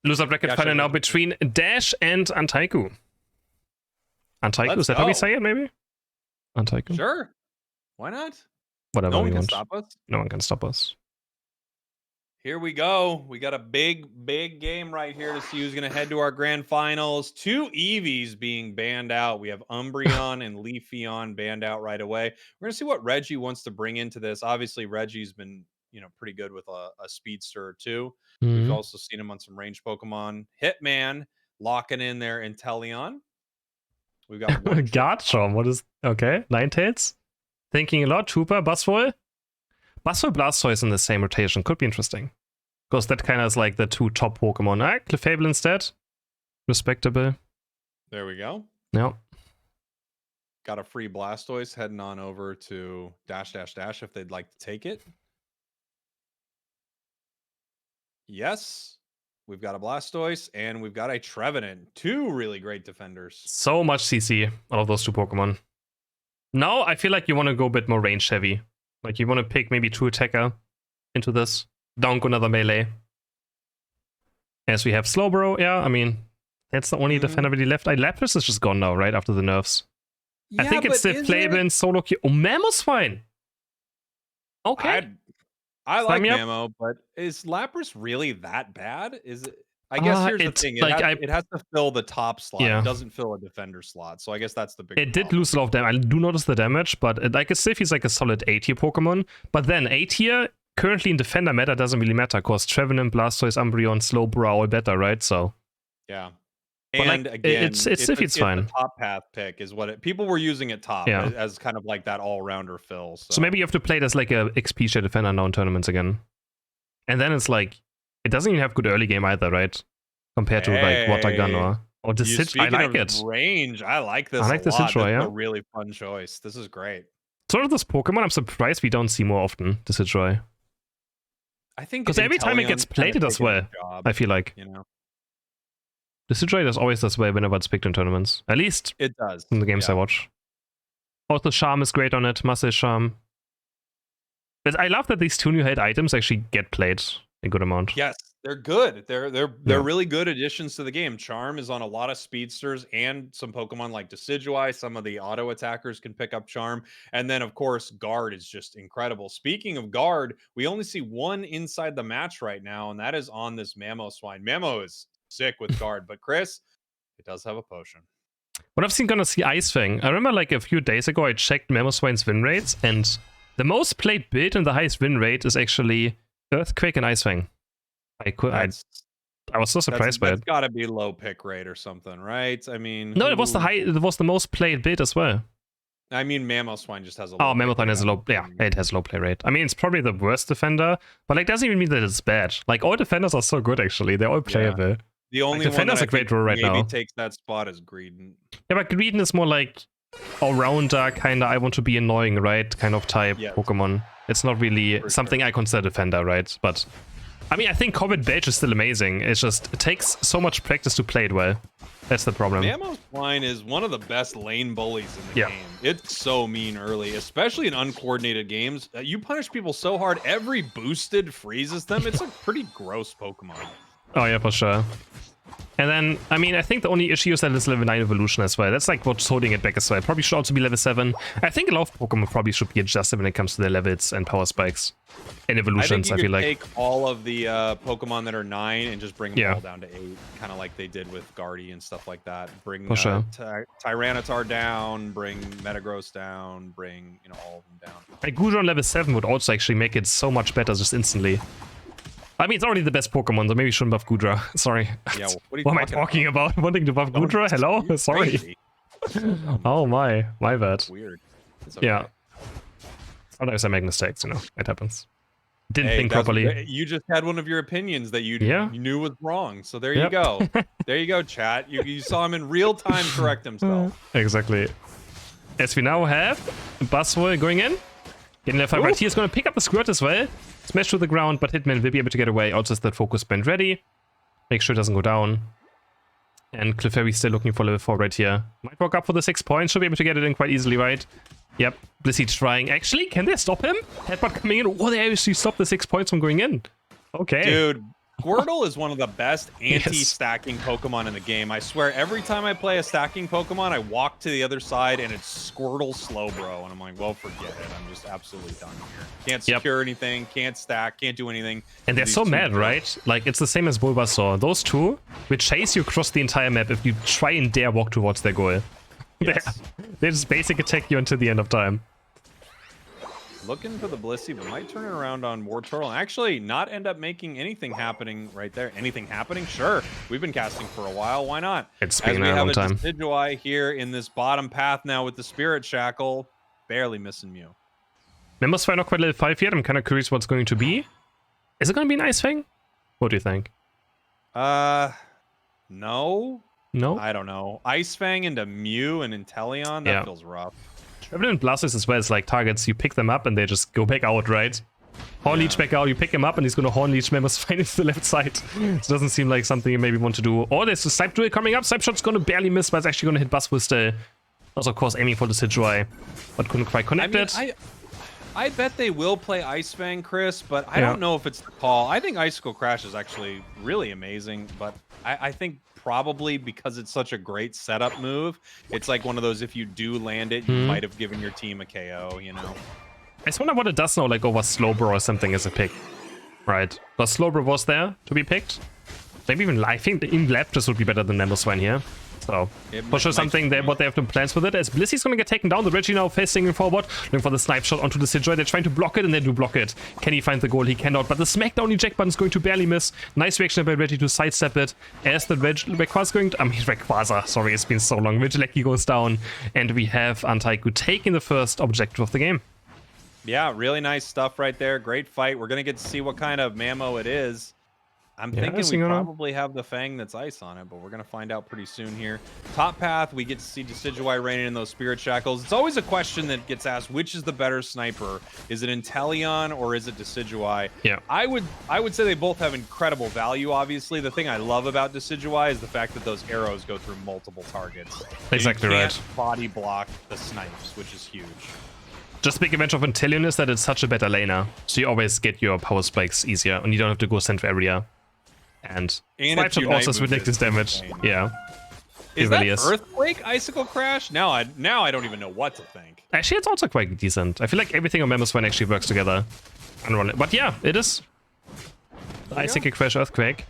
Loser bracket final now between Dash and Anteiku. Anteiku, is that how we say it, maybe? Anteiku? Sure. Why not? Whatever no one we can want. stop us. No one can stop us. Here we go. We got a big game right here to see who's going to head to our grand finals. 2 Eevees being banned out. We have Umbreon and Leafeon banned out right away. We're going to see what Reggie wants to bring into this. Obviously, Reggie's been, pretty good with a speedster or two. We've also seen him on some ranged Pokemon. Hitman locking in there Inteleon. We've got one Garchomp, what is... Okay, Ninetales. Thinking a lot. Trooper, Buzzwole. Buzzwole, Blastoise in the same rotation. Could be interesting. Because that kind of is like the 2 top Pokemon. Clefable instead. Respectable. There we go. Yeah. Got a free Blastoise heading on over to Dash if they'd like to take it. Yes. We've got a Blastoise and we've got a Trevenant. 2 really great defenders. So much CC out of those 2 Pokemon. Now I feel like you want to go a bit more range heavy. Like you want to pick maybe 2 attacker into this. Don't go another melee. As we have Slowbro, yeah, I mean, that's the only defender really left. Lapras is just gone now, right? After the nerfs. Yeah, I think it's the playable in solo queue. Oh, Mammo's fine. Okay. I like Mamo, but is Lapras really that bad? Is it? I guess here's the thing. It has to fill the top slot. Yeah. It doesn't fill a defender slot. So I guess that's the big problem. Did lose a lot of damage. I do notice the damage, but I could say if he's like a solid A-tier Pokemon. But then A-tier, currently in defender meta, doesn't really matter because Trevenant, Blastoise, Umbreon, Slowbro are all better, right? So yeah. And like, again, it's fine. The top path pick is what people were using at top as kind of like that all-rounder fill. So maybe you have to play it as like a XP share defender now in tournaments again. And then it's like, it doesn't even have good early game either, right? Compared to like Water Gun or the Citro. I like it. Range, I like this. I like the Citro, yeah. A really fun choice. This is great. Sort of this Pokemon, I'm surprised we don't see more often. The Citro. I think because every time it gets played, it does well. I feel like the Citro does always does well whenever it's picked in tournaments. At least it does in the games I watch. Also, Charm is great on it. Muscle Charm. But I love that these 2 new hate items actually get played a good amount. Yes, they're good. They're really good additions to the game. Charm is on a lot of speedsters and some Pokemon like Decidueye. Some of the auto attackers can pick up Charm. And then, of course, Guard is just incredible. Speaking of Guard, we only see 1 inside the match right now, and that is on this Mamoswine. Mamo is sick with Guard, but Chris, it does have a potion. What I've seen gonna see Ice Fang. I remember like a few days ago I checked Mamoswine's win rates, and the most played build and the highest win rate is actually Earthquake and Ice Fang. I was so surprised by it. That's gotta be low pick rate or something, right? I mean, no, it was the most played build as well. I mean, Mamoswine just has a low Mamoswine has a low, it has low play rate. I mean, it's probably the worst defender, but like doesn't even mean that it's bad. Like all defenders are so good actually. They're all playable. Yeah. The only like, defender's a great role right now. Maybe takes that spot is Greedent. Yeah, but Greedent is more like all-rounder kind of I want to be annoying, right? Kind of type Pokemon. It's not really something I consider defender, right? But I mean, I think Comet Beige is still amazing. It's just it takes so much practice to play it well. That's the problem. Mamoswine is one of the best lane bullies in the game. It's so mean early, especially in uncoordinated games. You punish people so hard, every boosted freezes them. It's a pretty gross Pokemon. Oh yeah, for sure. And then, I mean, I think the only issue is that it's level 9 evolution as well. That's like what's holding it back as well. It probably should also be level 7. I think a lot of Pokemon probably should be adjusted when it comes to their levels and power spikes. And evolutions, I feel like. Take all of the Pokemon that are 9 and just bring them all down to 8. Kind of like they did with Guardy and stuff like that. Bring Tyranitar down, bring Metagross down, bring, all of them down. Like Gudra on level 7 would also actually make it so much better just instantly. I mean, it's already the best Pokemon, so maybe we shouldn't buff Gudra. Sorry. Yeah, what am I talking about? Wanting to buff Gudra? Hello? Sorry. Oh my bad. Weird. Okay. Yeah. Sometimes I make mistakes, it happens. Didn't think properly. You just had one of your opinions that you knew was wrong, so there you go. There you go, chat. You saw him in real time correct himself. Exactly. As we now have Buzzwole going in. Getting left right here is going to pick up the Squirt as well. Smash to the ground, but Hitman will be able to get away. Also, is that focus band ready? Make sure it doesn't go down. And Clefairy's still looking for level 4 right here. Might walk up for the 6 points. Should be able to get it in quite easily, right? Yep. Blissey trying. Actually, can they stop him? Headbutt coming in. Oh, they actually stopped the 6 points from going in. Okay. Dude, Squirtle is one of the best anti-stacking Pokemon in the game. I swear, every time I play a stacking Pokemon, I walk to the other side and it's Squirtle Slowbro. And I'm like, well, forget it. I'm just absolutely done here. Can't secure anything, can't stack, can't do anything. And they're so mad, right? Like, it's the same as Bulbasaur. Those two will chase you across the entire map if you try and dare walk towards their goal. Yes. They just basic attack you until the end of time. Looking for the Blissey, but might turn it around on Wartortle and actually not end up making anything happening right there. Anything happening? Sure. We've been casting for a while. Why not? It's been a long time. Decidueye here in this bottom path now with the Spirit Shackle. Barely missing Mew. Members not quite level 5 yet. I'm kind of curious what's going to be. Is it going to be an Ice Fang? What do you think? No. No? I don't know. Ice Fang into Mew and Inteleon? That feels rough. Trevenant Blastoise as well is like targets, you pick them up and they just go back out, right? Horn Leech back out, you pick him up and he's gonna Horn Leech members find into the left side. It doesn't seem like something you maybe want to do. Or there's a Snipe Duel coming up, Snipe Shot's gonna barely miss, but it's actually gonna hit Buzzwole still. Also, of course, aiming for the Decidueye, but couldn't quite connect it. I bet they will play Ice Fang, Chris, but I don't know if it's the call. I think Icicle Crash is actually really amazing, but I think probably because it's such a great setup move, it's like one of those, if you do land it, you might have given your team a KO, you know? I just wonder what it does now, like over Slowbro or something as a pick. Right. Because Slowbro was there to be picked. Maybe even, I think in Lapras would be better than Mamoswine here. So, for sure something what they have to plans with it. As Blissey's gonna get taken down, the Reggie now facing forward, looking for the Snipe Shot onto the Decidueye. They're trying to block it and they do block it. Can he find the goal? He cannot, but the Smackdown eject button is going to barely miss. Nice reaction by Reggie to sidestep it. As the Rayquaza going to, Rayquaza, sorry, it's been so long. Regieleki goes down, and we have Anteiku taking the first objective of the game. Yeah, really nice stuff right there. Great fight. We're gonna get to see what kind of Mamo it is. I'm thinking we probably have the Fang that's ice on it, but we're going to find out pretty soon here. Top path, we get to see Decidueye raining in those Spirit Shackles. It's always a question that gets asked, which is the better sniper? Is it Inteleon or is it Decidueye? Yeah. I would say they both have incredible value, obviously. The thing I love about Decidueye is the fact that those arrows go through multiple targets. Exactly right. You can't body block the snipes, which is huge. Just the big advantage of Inteleon is that it's such a better laner, so you always get your power spikes easier, and you don't have to go central area. And Snipe Shot also has ridiculous damage. Yeah. Is that Earthquake Icicle Crash? Now I don't even know what to think. Actually, it's also quite decent. I feel like everything on Mamoswine actually works together. But yeah, it is. Icicle Crash Earthquake.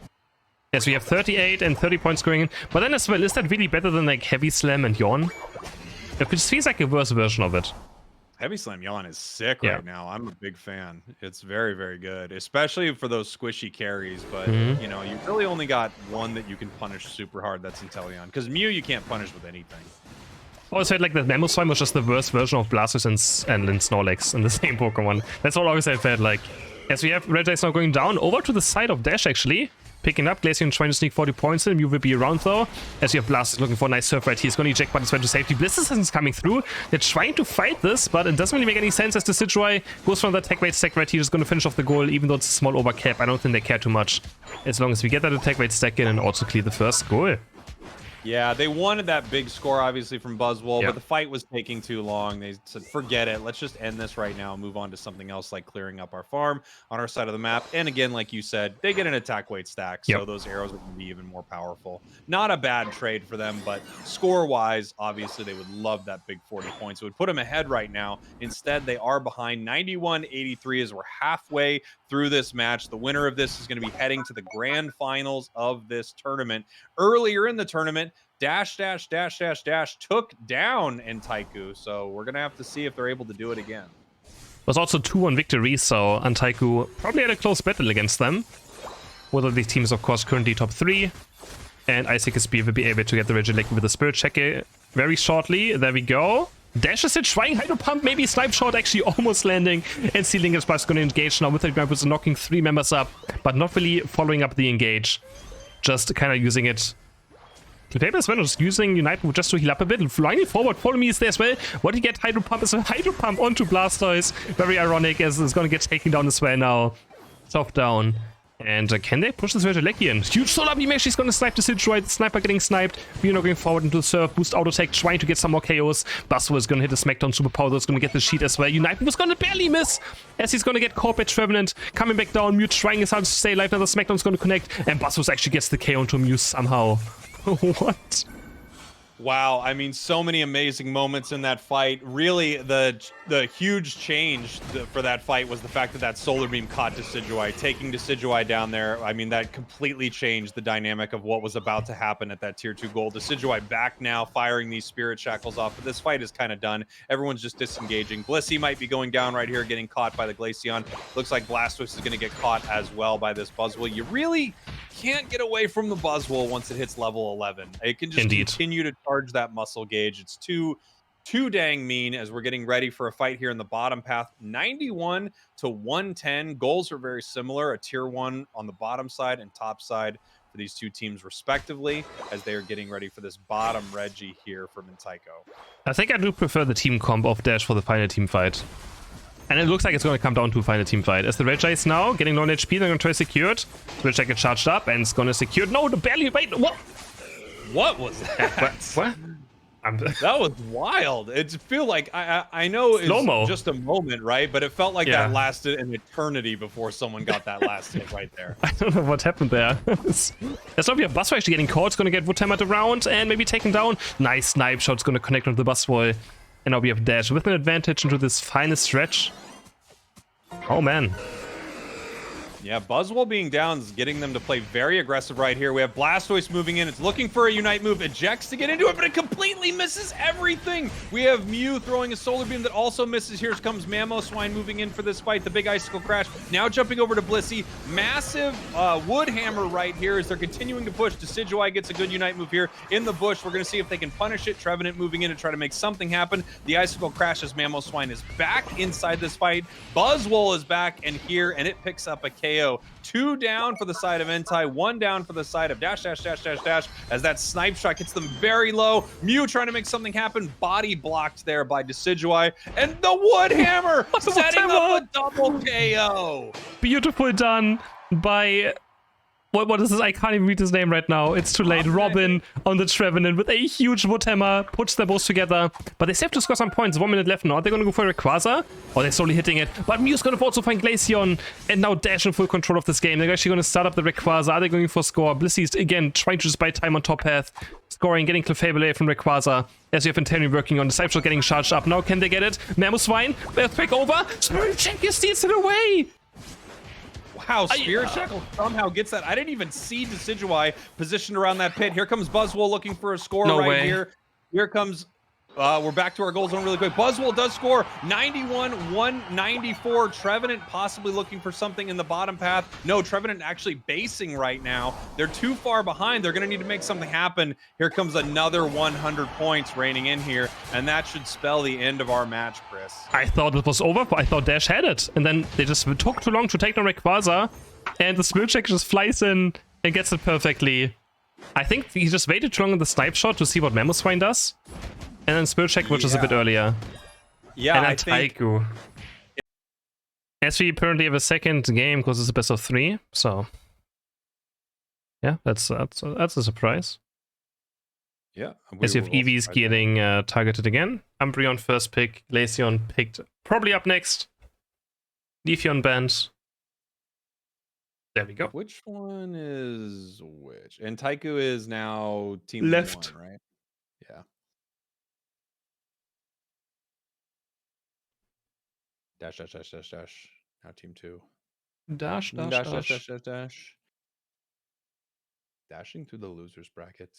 Yes, we have 38 and 30 points going in. But then as well, is that really better than like Heavy Slam and Yawn? It just feels like a worse version of it. Heavy Slam Yawn is sick right now. I'm a big fan. It's very, very good, especially for those squishy carries. But, you know, you really only got one that you can punish super hard. That's Inteleon. Because Mew, you can't punish with anything. I always felt like that Mamoswine was just the worst version of Blastoise and Snorlax in the same Pokemon. That's what always I felt like. As we have Regice now going down over to the side of Dash, actually. Picking up, Glaceon trying to sneak 40 points in. Mew will be around though. As you have Blastoise looking for a nice surf right here. He's going to eject, but he's trying to safety. Blissey's coming through. They're trying to fight this, but it doesn't really make any sense as the Decidueye goes from the attack rate stack right here. Just going to finish off the goal, even though it's a small overcap. I don't think they care too much. As long as we get that attack rate stack in and also clear the first goal. Yeah, they wanted that big score, obviously, from Buzzwole, but the fight was taking too long. They said, forget it. Let's just end this right now and move on to something else, like clearing up our farm on our side of the map. And again, like you said, they get an attack weight stack, so those arrows are going to be even more powerful. Not a bad trade for them, but score-wise, obviously, they would love that big 40 points. It would put them ahead right now. Instead, they are behind 91-83 as we're halfway through this match. The winner of this is going to be heading to the grand finals of this tournament. Earlier in the tournament, Dash took down Anteiku, so we're going to have to see if they're able to do it again. Was also 2-1 victory, so Anteiku probably had a close battle against them. Both of these teams, of course, currently top 3. And Icicle Spear will be able to get the Regieleki with the Spirit Checker very shortly. There we go. Dash is it, trying Hydro Pump, maybe Snipe Shot actually almost landing and sealing his price. Going to engage now with the Grandpas, knocking 3 members up, but not really following up the engage. Just kind of using it. Today as well, just using Unite Move just to heal up a bit. Flying forward, follow me is there as well. What do you get? Hydro Pump is a Hydro Pump onto Blastoise. Very ironic as it's going to get taken down as well now. Soft down. And can they push this Regieleki? Huge solar beam actually is going to snipe the Sidroid. The sniper getting sniped. We're now going forward into the surf. Boost auto attack, trying to get some more KOs. Buzzwole is going to hit the Smackdown superpower. That's going to get the sheet as well. Unite was going to barely miss as he's going to get caught by Trevenant. Coming back down. Mew trying his hardest to stay alive. Now the Smackdown's going to connect. And Buzzwole actually gets the KO into Mew somehow. What? Wow, I mean, so many amazing moments in that fight. Really, the huge change for that fight was the fact that that solar beam caught Decidueye, taking Decidueye down there. I mean, that completely changed the dynamic of what was about to happen at that tier 2 goal. Decidueye back now, firing these spirit shackles off, but this fight is kind of done. Everyone's just disengaging. Blissey might be going down right here, getting caught by the Glaceon. Looks like Blastoise is going to get caught as well by this Buzzwole. You really can't get away from the Buzzwole once it hits level 11. It can just continue to charge that muscle gauge. It's too dang mean as we're getting ready for a fight here in the bottom path. 91 to 110. Goals are very similar. A tier 1 on the bottom side and top side for these two teams respectively as they are getting ready for this bottom Reggie here from Anteiku. I think I do prefer the team comp of Dash for the final team fight. And it looks like it's going to come down to a final team fight. As the Reggie is now getting low on HP, they're going to try to secure it. Switch get charged up and it's going to secure it. No, the barely. Wait, what? What was that? What? That was wild. It feel like I know it's just a moment, right? But it felt like that lasted an eternity before someone got that last hit right there. I don't know what happened there. There's not a Buzzwole actually getting caught. It's going to get Woodhammered around and maybe taken down. Nice snipe shot. It's going to connect onto the Buzzwole. And now we have Dash with an advantage into this final stretch. Oh man. Yeah, Buzzwole being down is getting them to play very aggressive right here. We have Blastoise moving in. It's looking for a Unite move. Ejects to get into it, but it completely misses everything. We have Mew throwing a Solar Beam that also misses. Here comes Mamoswine moving in for this fight. The big Icicle Crash. Now jumping over to Blissey. Massive Wood Hammer right here as they're continuing to push. Decidueye gets a good Unite move here in the bush. We're going to see if they can punish it. Trevenant moving in to try to make something happen. The Icicle Crash as Mamoswine is back inside this fight. Buzzwole is back and here, and it picks up a KO. 2 down for the side of Entei, 1 down for the side of Dash, as that snipe shot gets them very low. Mew trying to make something happen, body blocked there by Decidueye, and the Wood Hammer setting up a double KO. Beautiful done by... What is this? I can't even read his name right now. It's too late. Robin on the Trevenant with a huge Woodhammer. Puts them both together. But they still have to score some points. 1 minute left now. Are they going to go for Rayquaza? Or they're slowly hitting it. But Mew's going to also find Glaceon. And now Dash in full control of this game. They're actually going to start up the Rayquaza. Are they going for score? Blissey's again trying to just buy time on top path. Scoring, getting Clefable from Rayquaza. As you have Anteiku working on the side shot getting charged up. Now can they get it? Mamoswine. Earthquake over. Spirit Shackle steals it away. Wow, Spirit Shackle somehow gets that. I didn't even see Decidueye positioned around that pit. Here comes Buzzwole looking for a score here. Here comes... we're back to our goal zone really quick. Buzzwole does score 91-194. Trevenant possibly looking for something in the bottom path. No, Trevenant actually basing right now. They're too far behind. They're going to need to make something happen. Here comes another 100 points raining in here, and that should spell the end of our match, Chris. I thought it was over. I thought Dash had it, and then they just took too long to take down Rayquaza, and the Spirit Check just flies in and gets it perfectly. I think he just waited too long on the snipe shot to see what Mamoswine does. And then Spirit Check, which is a bit earlier. Yeah, and Anteiku. As we apparently have a second game because it's a best of 3, so yeah, that's a surprise. Yeah. As you have EVs getting targeted again. Umbreon first pick, Glaceon picked probably up next. Leafeon banned. There we go. Which one is which? Anteiku is now team left, 1, right? Yeah. Dash. Now team 2. Dash. Dashing through the losers bracket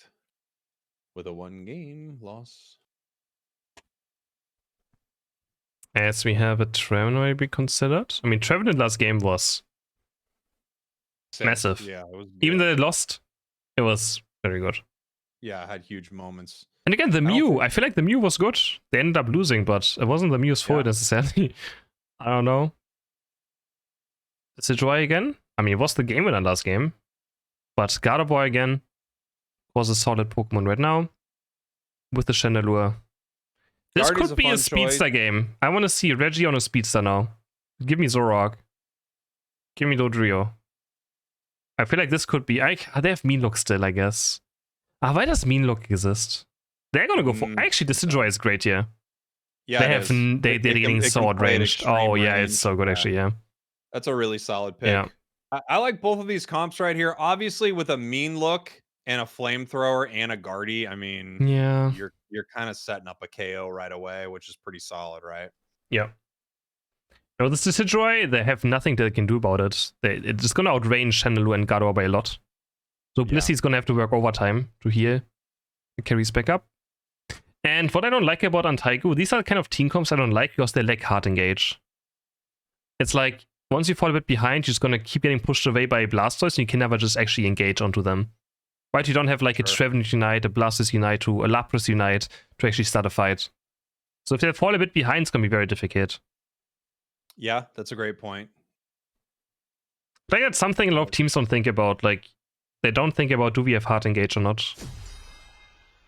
with a 1-game loss. As we have a Trevenant be considered. I mean, Trevenant last game was massive. Yeah, it was even though they lost, it was very good. Yeah, it had huge moments. And again, the Mew, I feel like the Mew was good. They ended up losing, but it wasn't the Mew's fault necessarily. I don't know. Decidueye again? I mean, it was the game winner last game. But Gardevoir again was a solid Pokemon right now. With the Chandelure. This could be a Speedster game. I want to see Reggie on a Speedster now. Give me Zoroark. Give me Dodrio. I feel like this could be... they have Mean Look still, I guess. Why does Mean Look exist? They're gonna go for... Actually, the Decidueye is great here. Yeah, they're getting sword ranged. Oh, yeah, range. it's so good, actually, yeah. That's a really solid pick. Yeah. I like both of these comps right here. Obviously, with a Mean Look and a Flamethrower and a Guardy, I mean, yeah, you're kind of setting up a KO right away, which is pretty solid, right? Yeah. No, this Decidueye, they have nothing they can do about it. It's just gonna outrange Chandelure and Gardevoir by a lot. So Blissey's gonna have to work overtime to heal the carries back up. And what I don't like about Anteiku, these are kind of team comps I don't like because they lack hard engage. It's like, once you fall a bit behind, you're just gonna keep getting pushed away by Blastoise and you can never just actually engage onto them. Right? You don't have like a Trevenant Unite, a Blastoise Unite, a Lapras Unite to actually start a fight. So if they fall a bit behind, it's gonna be very difficult. Yeah, that's a great point. Like that's something a lot of teams don't think about. Like, they don't think about, do we have hard engage or not?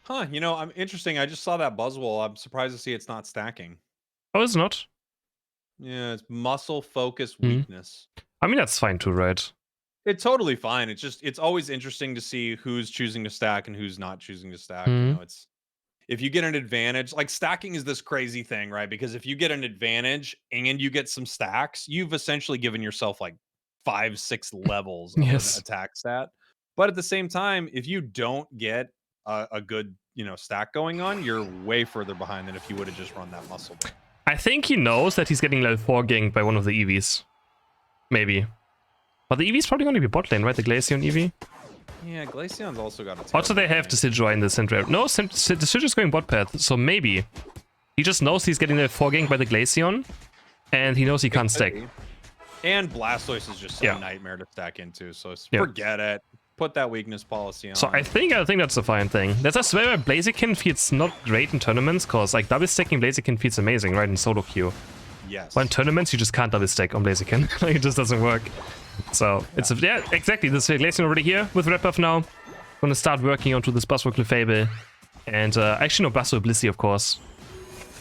Huh, you know, I'm interesting. I just saw that Buzzwole. I'm surprised to see it's not stacking. Oh, it's not? Yeah, it's muscle focus weakness. I mean, that's fine too, right? It's totally fine. It's just, it's always interesting to see who's choosing to stack and who's not choosing to stack. You know, it's, if you get an advantage, like stacking is this crazy thing, right? Because if you get an advantage and you get some stacks, you've essentially given yourself like 5-6 levels of an attack stat. But at the same time, if you don't get a good, you know, stack going on, you're way further behind than if you would have just run that muscle build. I think he knows that he's getting level 4 ganked by one of the EVs. Maybe. But the EV's probably going to be bot lane, right? The Glaceon EV? Yeah, Glaceon's also got a... Also, they have Decidueye in the center. No, Decidueye's going bot path, so maybe. He just knows he's getting level 4 ganked by the Glaceon, and he knows he can't stack. And Blastoise is just a nightmare to stack into, so forget it. Put that weakness policy on. So I think that's a fine thing. That's just where Blaziken feels not great in tournaments, because like double stacking Blaziken feels amazing, right? In solo queue. Yes. But in tournaments, you just can't double stack on Blaziken. Like, it just doesn't work. So it's exactly. This Glaceon already here with Red Buff now. Gonna start working onto this Buzzwole Clefable. And actually no, Buzzwole Blissey, of course.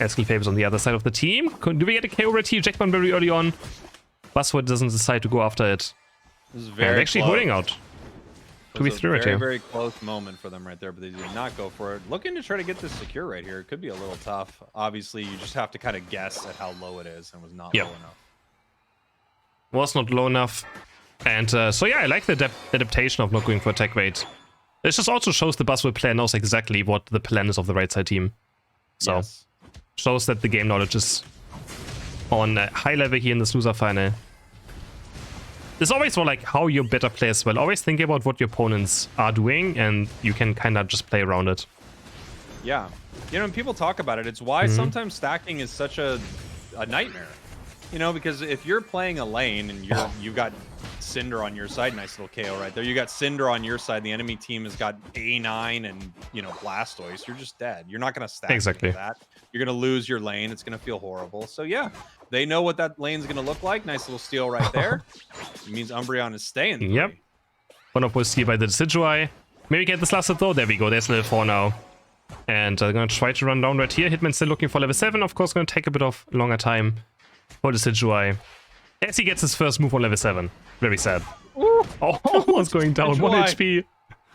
As Clefable's on the other side of the team. Do we get a KO right here? Jackman very early on. Buzzwole doesn't decide to go after it. This is very actually holding out. To be through it here. Very close moment for them right there, but they did not go for it. Looking to try to get this secure right here. It could be a little tough. Obviously, you just have to kind of guess at how low it is, and was not low enough. Was not low enough. And so yeah, I like the adaptation of not going for attack rate. It just also shows the Buzzwole player knows exactly what the plan is of the right side team. So shows that the game knowledge is on a high level here in this loser final. It's always more like how your better players will. Always think about what your opponents are doing, and you can kind of just play around it. Yeah. You know, when people talk about it, it's why sometimes stacking is such a nightmare. You know, because if you're playing a lane and you've got Cinder on your side, nice little KO right there. You got Cinder on your side. The enemy team has got A9 and, you know, Blastoise. You're just dead. You're not going to stack that. You're going to lose your lane. It's going to feel horrible. So yeah, they know what that lane's going to look like. Nice little steal right there. It means Umbreon is staying. Yep. One up was here by the Decidueye. Maybe get this last hit though. There we go. There's level 4 now. And they're going to try to run down right here. Hitman's still looking for level 7. Of course, going to take a bit of longer time for the Decidueye. As he gets his first move on level 7. Very sad. Ooh. Oh, almost going down. 1 HP.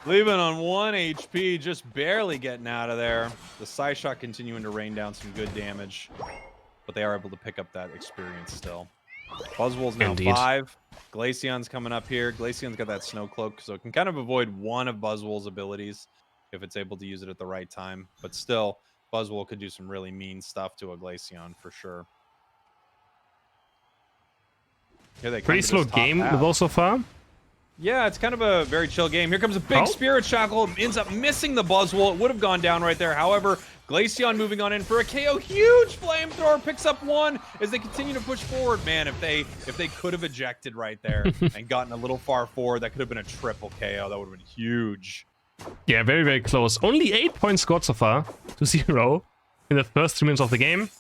Leaving on 1 HP, just barely getting out of there. The Psyshock continuing to rain down some good damage, but they are able to pick up that experience still. Buzzwole's now 5. Glaceon's coming up here. Glaceon's got that Snow Cloak, so it can kind of avoid one of Buzzwole's abilities if it's able to use it at the right time. But still, Buzzwole could do some really mean stuff to a Glaceon for sure. Pretty slow game with all so far. Yeah, it's kind of a very chill game. Here comes a big Spirit Shackle. Ends up missing the Buzzwole. It would have gone down right there. However, Glaceon moving on in for a KO. Huge Flamethrower picks up 1 as they continue to push forward. Man, if they could have ejected right there and gotten a little far forward, that could have been a triple KO. That would have been huge. Yeah, very, very close. Only 8 points scored so far to 0 in the first 3 minutes of the game.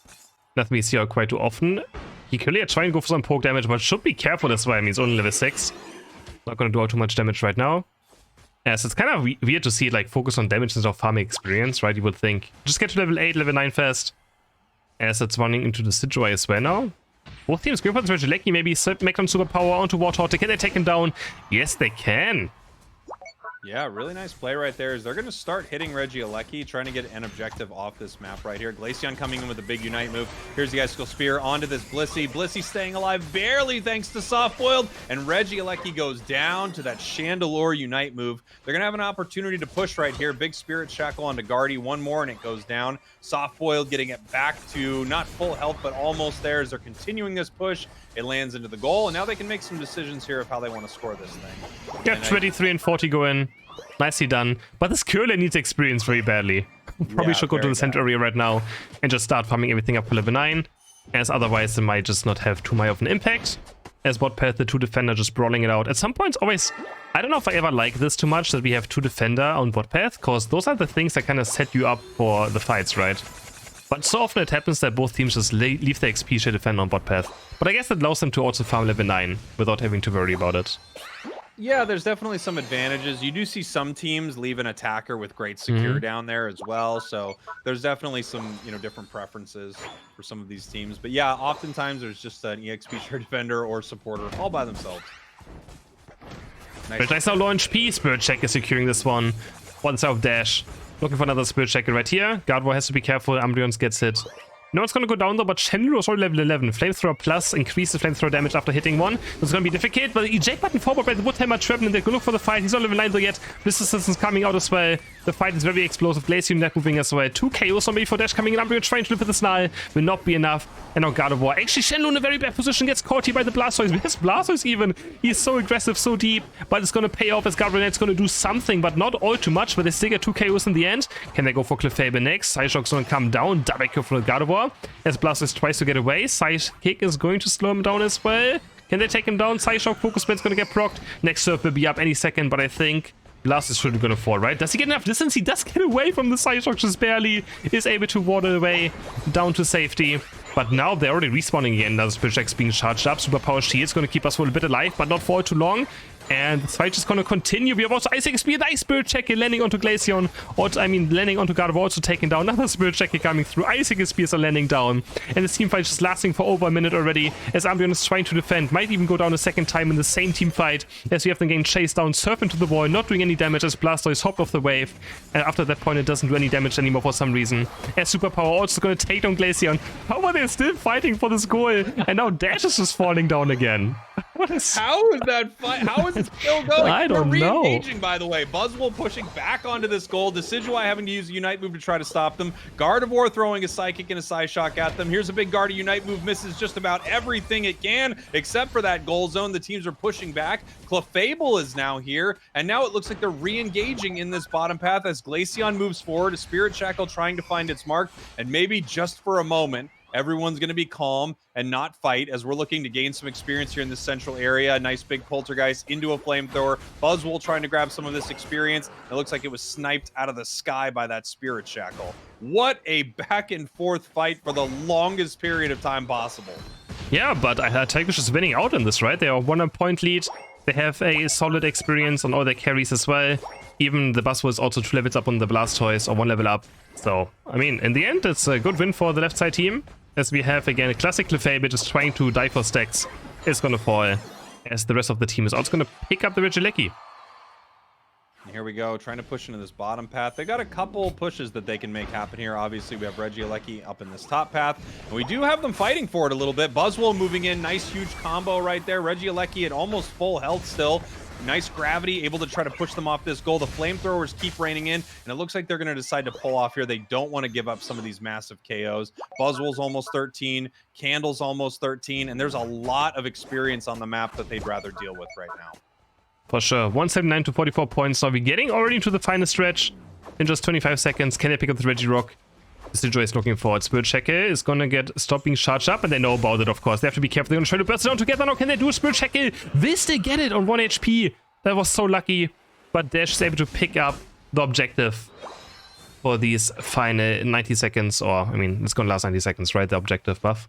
Nothing we see out quite too often. He can really try and go for some poke damage, but should be careful this way. I mean, it's only level 6. Not going to do out too much damage right now. Yeah, so it's kind of weird to see it like focus on damage instead of farming experience, right? You would think just get to level 8, level 9 fast. As it's running into the Decidueye as well now. Both teams go for the Regieleki, maybe make them superpower onto Warthog. Can they take him down? Yes, they can. Yeah, really nice play right there. Is they're going to start hitting Regieleki, trying to get an objective off this map right here. Glaceon coming in with a big Unite move. Here's the Icicle Spear onto this Blissey. Blissey staying alive barely thanks to Soft Boiled, and Regieleki goes down to that Chandelure Unite move. They're going to have an opportunity to push right here. Big Spirit Shackle onto Guardy. One more and it goes down. Soft Boiled getting it back to not full health, but almost there as they're continuing this push. It lands into the goal, and now they can make some decisions here of how they want to score this thing. Yeah, 23 and 40 go in. Nicely done. But this curler needs experience very badly. Probably should go to the center area right now and just start farming everything up for level 9, as otherwise it might just not have too much of an impact. As bot path, the 2 defender just brawling it out. At some points, always, I don't know if I ever like this too much, that we have 2 defender on bot path, because those are the things that kind of set you up for the fights, right? But so often it happens that both teams just leave the XP share defender on bot path. But I guess it allows them to also farm level 9 without having to worry about it. Yeah, there's definitely some advantages. You do see some teams leave an attacker with great secure down there as well. So there's definitely some, different preferences for some of these teams. But yeah, oftentimes there's just an EXP share defender or supporter all by themselves. Nice now launch P. Spirit Check is securing this one. One self dash. Looking for another Spirit Checker right here. Gardevoir has to be careful. Umbreons gets hit. No one's gonna go down though, but Chandelure is already level 11. Flamethrower plus increases flamethrower damage after hitting one. It's gonna be difficult, but the eject button forward by the Woodhammer Trapman, and they go look for the fight. He's not level 9 though yet. This assistance coming out as well. The fight is very explosive. Glaceon net moving as well. 2 KOs on before dash coming in. Umbreon trying to live with the Snarl. Will not be enough. And now Gardevoir. Actually, Chandelure in a very bad position. Gets caught here by the Blastoise. Where's Blastoise even? He's so aggressive, so deep. But it's gonna pay off as Gardevoir gonna do something, but not all too much. But they still get 2 KOs in the end. Can they go for Clefable next? Psyshock's gonna come down. Double kill from Gardevoir. As Blastoise tries to get away. Psychic is going to slow him down as well. Can they take him down? Psyshock Focus Blit's gonna get procced. Next surf will be up any second, but I think Blast is surely gonna fall, right? Does he get enough distance? He does get away from the Psyshock, just barely is able to water away down to safety. But now they're already respawning again. Now the Spirit Check's being charged up. Superpower Shield's gonna keep us for a bit alive, but not for too long. And the fight is going to continue. We have also Ice Spear, nice Spirit Checker landing onto Glaceon. Landing onto Gardevoir, also taking down. Another Spirit Checker coming through. Ice Spears are landing down. And this team fight is just lasting for over a minute already. As Umbreon is trying to defend. Might even go down a second time in the same team fight. As we have them getting chased down, surf into the wall, not doing any damage as Blastoise hopped off the wave. And after that point, it doesn't do any damage anymore for some reason. As Superpower also going to take down Glaceon. How are they still fighting for this goal? And now Dash is just falling down again. How is that fight? How is it still going? I don't know. Re-engaging, by the way. Buzzwole pushing back onto this goal. Decidueye having to use a Unite move to try to stop them. Gardevoir throwing a Psychic and a Psyshock at them. Here's a big Guardy Unite move. Misses just about everything it can, except for that goal zone. The teams are pushing back. Clefable is now here, and now it looks like they're re-engaging in this bottom path as Glaceon moves forward. A Spirit Shackle trying to find its mark, and maybe just for a moment, everyone's going to be calm and not fight as we're looking to gain some experience here in this central area. Nice big Poltergeist into a Flamethrower. Buzzwole trying to grab some of this experience. It looks like it was sniped out of the sky by that Spirit Shackle. What a back and forth fight for the longest period of time possible. Yeah, but Anteiku is just winning out in this, right? They are 1 point lead. They have a solid experience on all their carries as well. Even the Buzzwole is also 2 levels up on the Blastoise, or 1 level up. So, I mean, in the end, it's a good win for the left side team. As we have, again, a classic Clefable just trying to die for stacks. It's gonna fall, as the rest of the team is also gonna pick up the Regieleki. Here we go, trying to push into this bottom path. They got a couple pushes that they can make happen here. Obviously, we have Regieleki up in this top path. And we do have them fighting for it a little bit. Buzzwole moving in, nice huge combo right there. Regieleki at almost full health still. Nice gravity, able to try to push them off this goal. The Flamethrowers keep raining in, and it looks like they're going to decide to pull off here. They don't want to give up some of these massive KOs. Buzzwole's almost 13, Candle's almost 13, and there's a lot of experience on the map that they'd rather deal with right now. For sure. 179 to 44 points. Now we're getting already into the final stretch in just 25 seconds. Can they pick up the Regirock? Decidueye is looking for it. Spirit Checker is gonna get stopped being charged up, and they know about it, of course. They have to be careful. They're gonna try to burst it down together. Now can they do a Spirit Checker? This they get it on 1 HP. That was so lucky. But Dash is able to pick up the objective for these final 90 seconds. Or, I mean, it's gonna last 90 seconds, right? The objective buff.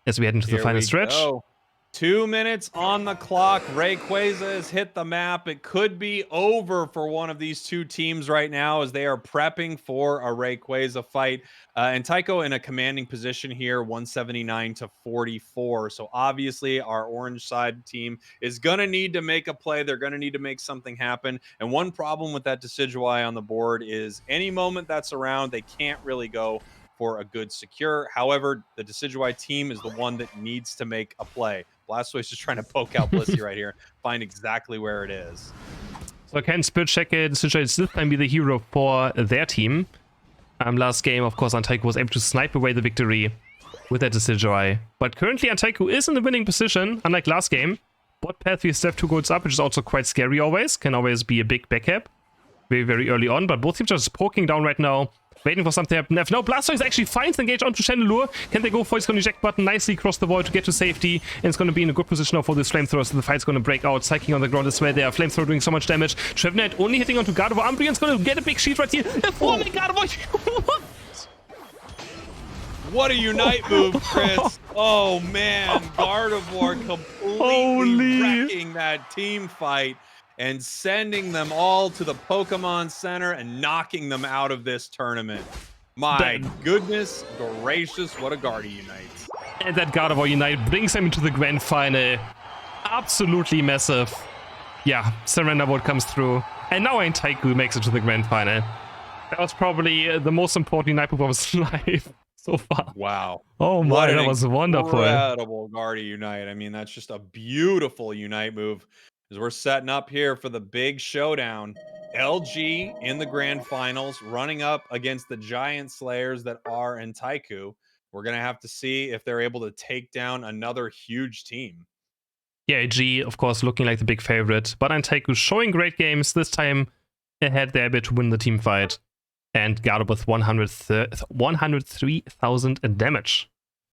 As we head into the final stretch. 2 minutes on the clock. Rayquaza has hit the map. It could be over for one of these two teams right now as they are prepping for a Rayquaza fight. Anteiku in a commanding position here, 179 to 44. So obviously our orange side team is going to need to make a play. They're going to need to make something happen. And one problem with that Decidueye on the board is any moment that's around, they can't really go for a good secure. However, the Decidueye team is the one that needs to make a play. Blastoise just trying to poke out Blissey right here, find exactly where it is. So can Spirit check it. Decidueye this time be the hero for their team. Last game, of course, Anteiku was able to snipe away the victory with that Decidueye. But currently, Anteiku is in the winning position, unlike last game. Bot path, we step 2 goals up, which is also quite scary always. Can always be a big backup very, very early on. But both teams are just poking down right now, waiting for something to happen. Now Blastoise actually finds the engage onto Chandelure. Can they go for it? It's going to eject button nicely across the wall to get to safety. And it's going to be in a good position now for this flamethrower. So the fight's going to break out. Psychic on the ground as well there. Flamethrower doing so much damage. Trevenant only hitting onto Gardevoir. Umbreon's going to get a big shield right here. And forming Gardevoir. What a Unite move, Chris. Oh, man. Gardevoir completely wrecking that team fight and sending them all to the Pokemon Center and knocking them out of this tournament. My goodness gracious, what a Guardy Unite. And that Gardevoir Unite brings them into the grand final. Absolutely massive. Yeah, Surrender Vote comes through. And now Anteiku makes it to the grand final. That was probably the most important Unite move of his life so far. Wow. Oh my, that was wonderful. Incredible Guardy Unite. I mean, that's just a beautiful Unite move. As we're setting up here for the big showdown. LG in the grand finals, running up against the giant slayers that are Anteiku. We're going to have to see if they're able to take down another huge team. Yeah, AG, of course, looking like the big favorite. But Anteiku showing great games. This time ahead there a bit to win the team fight. And Gardevoir with 103,000 damage.